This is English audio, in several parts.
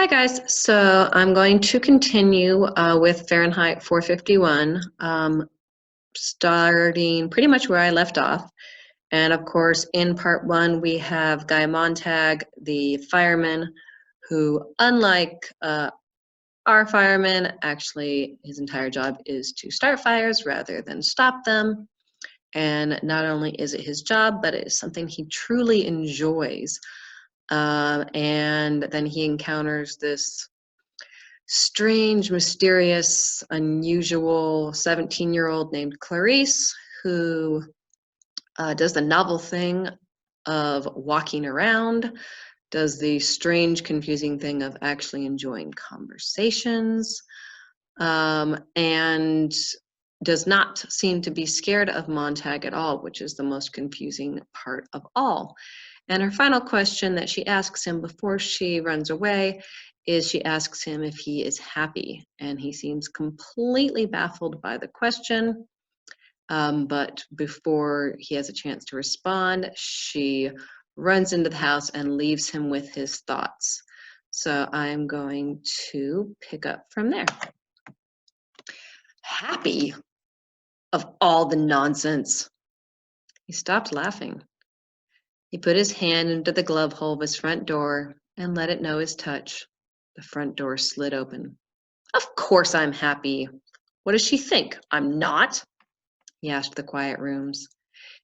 Hi guys, so I'm going to continue with Fahrenheit 451, starting pretty much where I left off. And of course, in part one, we have Guy Montag, the fireman, who, unlike our fireman, actually his entire job is to start fires rather than stop them. And not only is it his job, but it is something he truly enjoys. And then he encounters this strange, mysterious, unusual 17-year-old named Clarice who does the novel thing of walking around, does the strange, confusing thing of actually enjoying conversations, and does not seem to be scared of Montag at all, which is the most confusing part of all. And her final question that she asks him before she runs away is she asks him if he is happy. And he seems completely baffled by the question. But before he has a chance to respond, she runs into the house and leaves him with his thoughts. So I'm going to pick up from there. Happy? Of all the nonsense. He stopped laughing. He put his hand into the glove hole of his front door and let it know his touch. The front door slid open. Of course I'm happy. What does she think? I'm not? He asked the quiet rooms.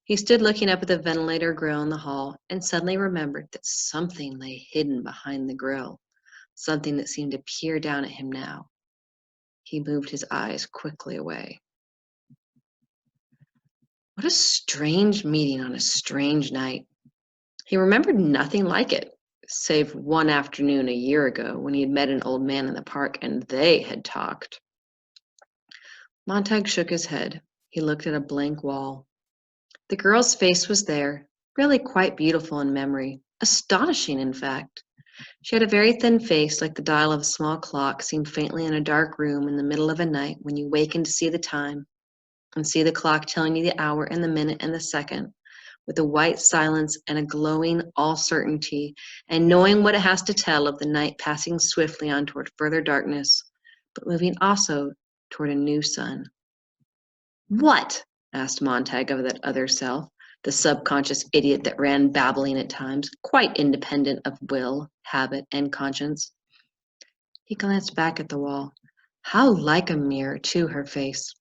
He stood looking up at the ventilator grill in the hall and suddenly remembered that something lay hidden behind the grill, something that seemed to peer down at him now. He moved his eyes quickly away. What a strange meeting on a strange night. He remembered nothing like it, save one afternoon a year ago when he had met an old man in the park and they had talked. Montag shook his head. He looked at a blank wall. The girl's face was there, really quite beautiful in memory, astonishing in fact. She had a very thin face like the dial of a small clock seen faintly in a dark room in the middle of a night when you waken to see the time and see the clock telling you the hour and the minute and the second, with a white silence and a glowing all-certainty, and knowing what it has to tell of the night passing swiftly on toward further darkness, but moving also toward a new sun. What? Asked Montag of that other self, the subconscious idiot that ran babbling at times, quite independent of will, habit, and conscience. He glanced back at the wall. How like a mirror, too, her face.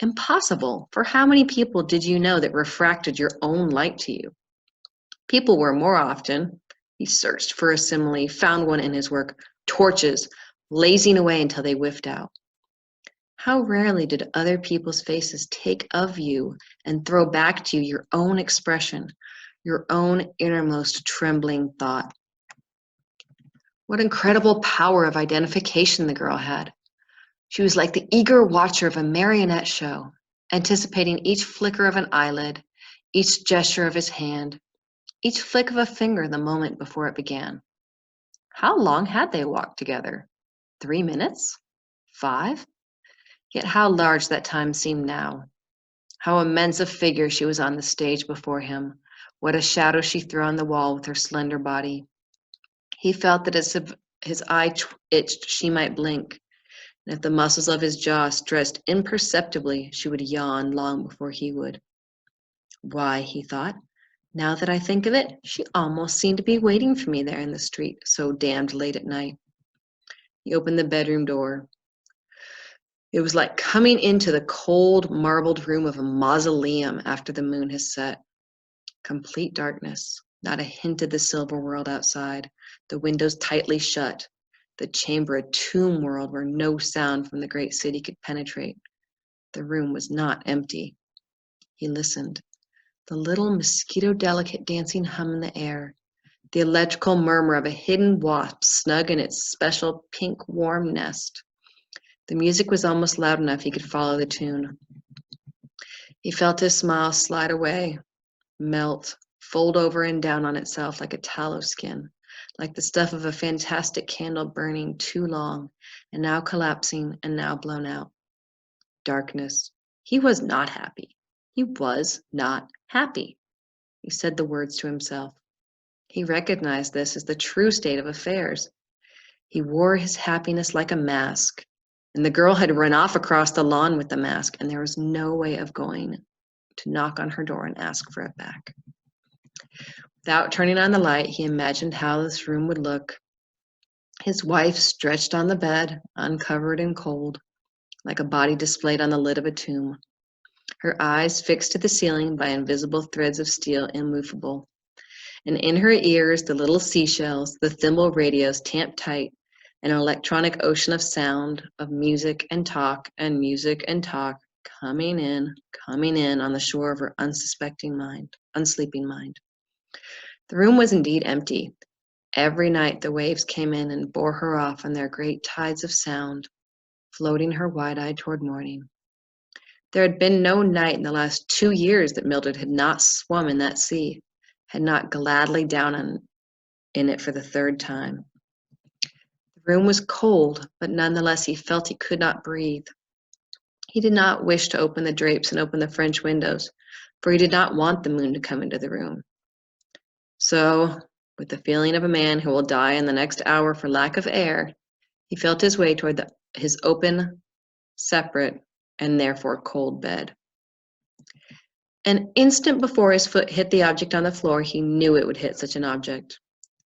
Impossible, for how many people did you know that refracted your own light to you? People were more often, he searched for a simile, found one in his work, torches, blazing away until they whiffed out. How rarely did other people's faces take of you and throw back to you your own expression, your own innermost trembling thought. What incredible power of identification the girl had. She was like the eager watcher of a marionette show, anticipating each flicker of an eyelid, each gesture of his hand, each flick of a finger the moment before it began. How long had they walked together? 3 minutes? 5? Yet how large that time seemed now. How immense a figure she was on the stage before him. What a shadow she threw on the wall with her slender body. He felt that as his eye itched, she might blink. And if the muscles of his jaw stressed imperceptibly, she would yawn long before he would. Why, he thought, now that I think of it, she almost seemed to be waiting for me there in the street, so damned late at night. He opened the bedroom door. It was like coming into the cold, marbled room of a mausoleum after the moon has set. Complete darkness, not a hint of the silver world outside, the windows tightly shut, the chamber a tomb world where no sound from the great city could penetrate. The room was not empty. He listened. The little mosquito-delicate dancing hum in the air, the electrical murmur of a hidden wasp snug in its special pink warm nest. The music was almost loud enough he could follow the tune. He felt his smile slide away, melt, fold over and down on itself like a tallow skin, like the stuff of a fantastic candle burning too long, and now collapsing and now blown out. Darkness. He was not happy. He was not happy. He said the words to himself. He recognized this as the true state of affairs. He wore his happiness like a mask, and the girl had run off across the lawn with the mask, and there was no way of going to knock on her door and ask for it back. Without turning on the light, he imagined how this room would look. His wife stretched on the bed, uncovered and cold, like a body displayed on the lid of a tomb. Her eyes fixed to the ceiling by invisible threads of steel, immovable. And in her ears, the little seashells, the thimble radios tamped tight, an electronic ocean of sound, of music and talk, coming in on the shore of her unsuspecting mind, unsleeping mind. The room was indeed empty. Every night the waves came in and bore her off on their great tides of sound, floating her wide-eyed toward morning. There had been no night in the last 2 years that Mildred had not swum in that sea, had not gladly down in it for the third time. The room was cold, but nonetheless he felt he could not breathe. He did not wish to open the drapes and open the French windows, for he did not want the moon to come into the room. So, with the feeling of a man who will die in the next hour for lack of air, he felt his way toward his open, separate, and therefore cold bed. An instant before his foot hit the object on the floor, he knew it would hit such an object.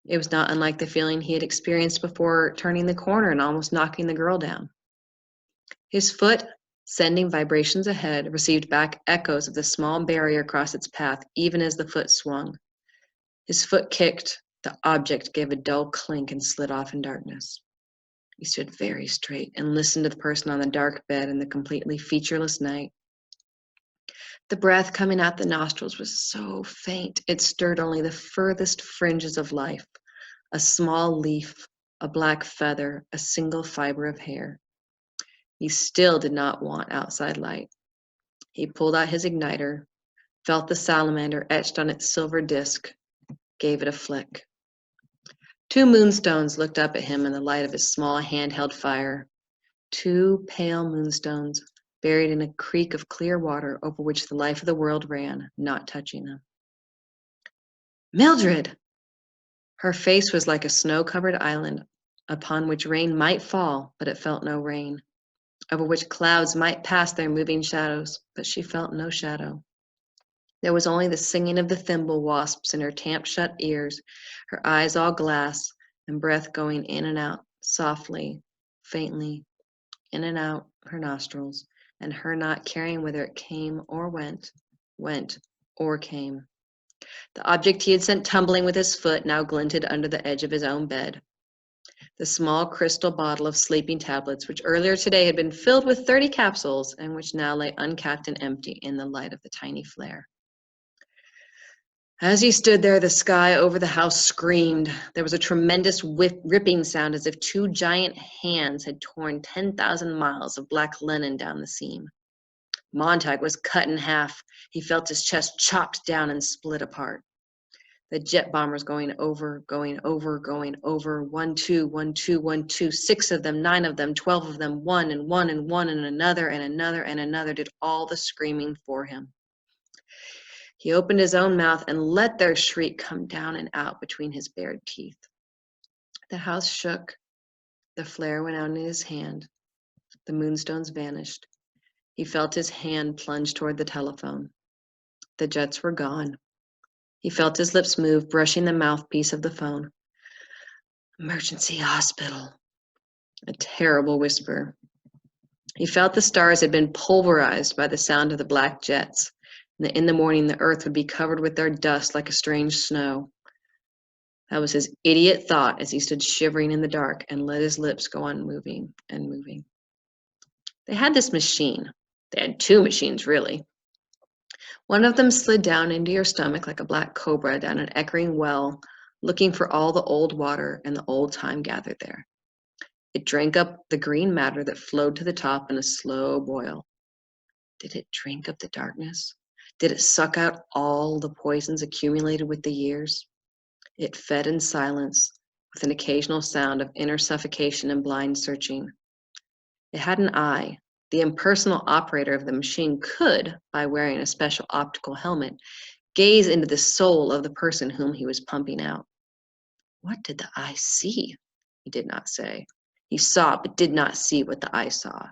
It was not unlike the feeling he had experienced before turning the corner and almost knocking the girl down. His foot, sending vibrations ahead, received back echoes of the small barrier across its path, even as the foot swung. His foot kicked, the object gave a dull clink and slid off in darkness. He stood very straight and listened to the person on the dark bed in the completely featureless night. The breath coming out the nostrils was so faint, it stirred only the furthest fringes of life, a small leaf, a black feather, a single fiber of hair. He still did not want outside light. He pulled out his igniter, felt the salamander etched on its silver disc, gave it a flick. 2 moonstones looked up at him in the light of his small handheld fire. 2 pale moonstones, buried in a creek of clear water over which the life of the world ran, not touching them. Mildred! Her face was like a snow-covered island upon which rain might fall, but it felt no rain, over which clouds might pass their moving shadows, but she felt no shadow. There was only the singing of the thimble wasps in her tamped-shut ears, her eyes all glass, and breath going in and out, softly, faintly, in and out her nostrils, and her not caring whether it came or went or came. The object he had sent tumbling with his foot now glinted under the edge of his own bed. The small crystal bottle of sleeping tablets, which earlier today had been filled with 30 capsules, and which now lay uncapped and empty in the light of the tiny flare. As he stood there, the sky over the house screamed. There was a tremendous ripping sound as if 2 giant hands had torn 10,000 miles of black linen down the seam. Montag was cut in half. He felt his chest chopped down and split apart. The jet bombers going over. 1, 2, 1, 2, 1, 2, 6 of them, 9 of them, 12 of them, one and one and one and another and another and another did all the screaming for him. He opened his own mouth and let their shriek come down and out between his bared teeth. The house shook. The flare went out in his hand. The moonstones vanished. He felt his hand plunge toward the telephone. The jets were gone. He felt his lips move, brushing the mouthpiece of the phone. Emergency hospital. A terrible whisper. He felt the stars had been pulverized by the sound of the black jets. In the morning, the earth would be covered with their dust like a strange snow. That was his idiot thought as he stood shivering in the dark and let his lips go on moving and moving. They had this machine. They had 2 machines, really. One of them slid down into your stomach like a black cobra down an echoing well, looking for all the old water and the old time gathered there. It drank up the green matter that flowed to the top in a slow boil. Did it drink up the darkness? Did it suck out all the poisons accumulated with the years? It fed in silence, with an occasional sound of inner suffocation and blind searching. It had an eye. The impersonal operator of the machine could, by wearing a special optical helmet, gaze into the soul of the person whom he was pumping out. What did the eye see? he did not say. He saw but did not see what the eye saw.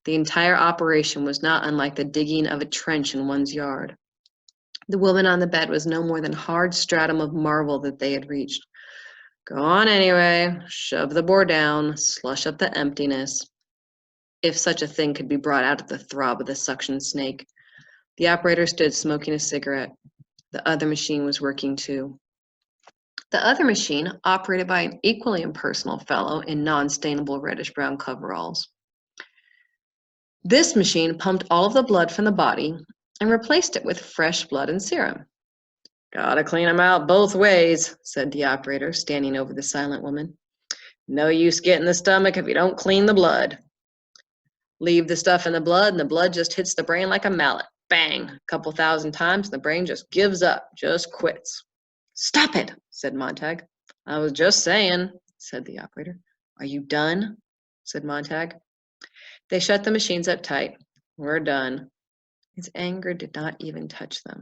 The entire operation was not unlike the digging of a trench in one's yard. The woman on the bed was no more than a hard stratum of marble that they had reached. Go on anyway, shove the bore down, slush up the emptiness. If such a thing could be brought out at the throb of the suction snake. The operator stood smoking a cigarette. The other machine was working too. The other machine, operated by an equally impersonal fellow in non-stainable reddish-brown coveralls. This machine pumped all of the blood from the body and replaced it with fresh blood and serum. Gotta clean 'em out both ways, said the operator, standing over the silent woman. No use getting the stomach if you don't clean the blood. Leave the stuff in the blood, and the blood just hits the brain like a mallet. Bang! A couple thousand times, and the brain just gives up, just quits. Stop it, said Montag. I was just saying, said the operator. Are you done? Said Montag. They shut the machines up tight. We're done. His anger did not even touch them.